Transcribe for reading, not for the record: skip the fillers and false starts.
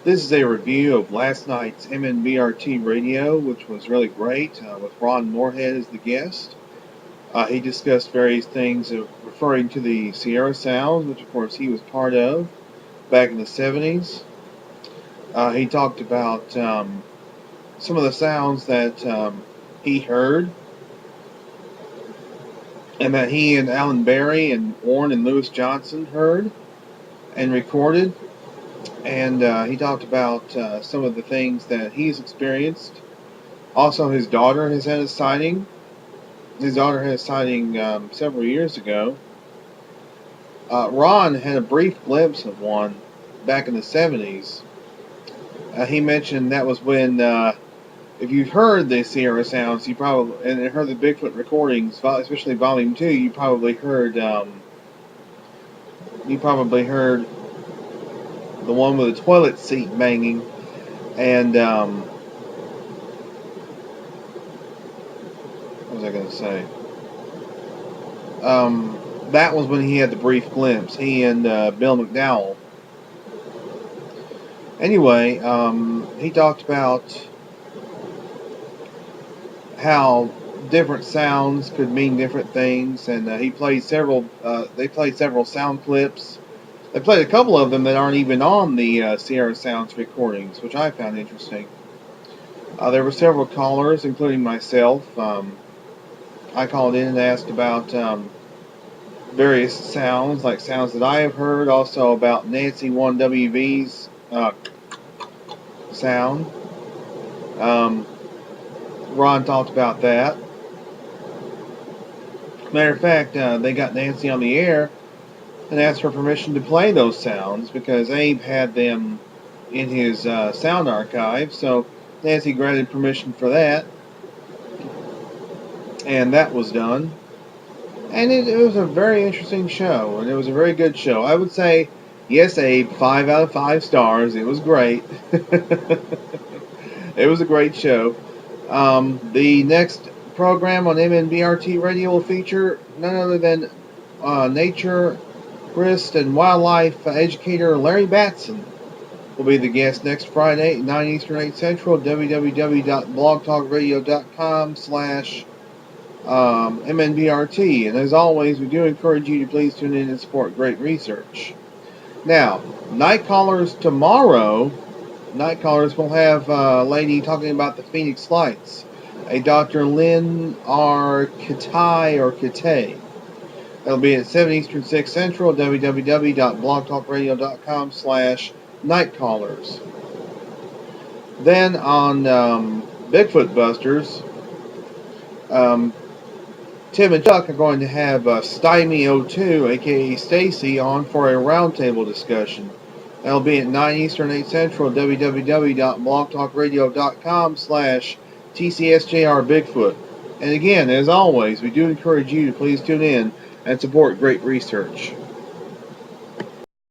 This is a review of last night's MNBRT radio, which was really great, with Ron Moorhead as the guest. He discussed various things referring to the Sierra Sounds, which of course he was part of back in the 70s. He talked about some of the sounds that he heard and that he and Alan Berry and Warren and Lewis Johnson heard and recorded. And he talked about some of the things that he's experienced. Also, his daughter has had a sighting. His daughter had a sighting several years ago. Ron had a brief glimpse of one back in the 70s. He mentioned that was when, if you've heard the Sierra Sounds, you probably and heard the Bigfoot recordings, especially Volume 2, you probably heard the one with the toilet seat banging, and what was I going to say? That was when he had the brief glimpse. He and Bill McDowell. Anyway, he talked about how different sounds could mean different things, and he played several. They played several sound clips. They played a couple of them that aren't even on the Sierra Sounds recordings, which I found interesting. There were several callers, including myself. I called in and asked about various sounds, like sounds that I have heard, also about Nancy 1WV's sound. Ron talked about that. Matter of fact, they got Nancy on the air and asked for permission to play those sounds because Abe had them in his sound archive, so Nancy granted permission for that, and that was done. And it was a very interesting show, and it was a very good show. I would say, yes, Abe, 5 out of 5 stars. It was great. It was a great show. The next program on MNBRT Radio will feature none other than naturist and wildlife educator Larry Batson will be the guest next Friday, 9 Eastern, 8 Central, www.blogtalkradio.com/MNBRT. And as always, we do encourage you to please tune in and support great research. Now, night callers tomorrow. Night callers will have a lady talking about the Phoenix Lights, a Dr. Lynn R. Kitay. That'll be at 7 Eastern, 6 Central, www.blogtalkradio.com/nightcallers. Then on Bigfoot Busters, Tim and Chuck are going to have Stymie02, aka Stacy, on for a roundtable discussion. That'll be at 9 Eastern, 8 Central, www.blogtalkradio.com/TCSJR Bigfoot. And again, as always, we do encourage you to please tune in and support great research.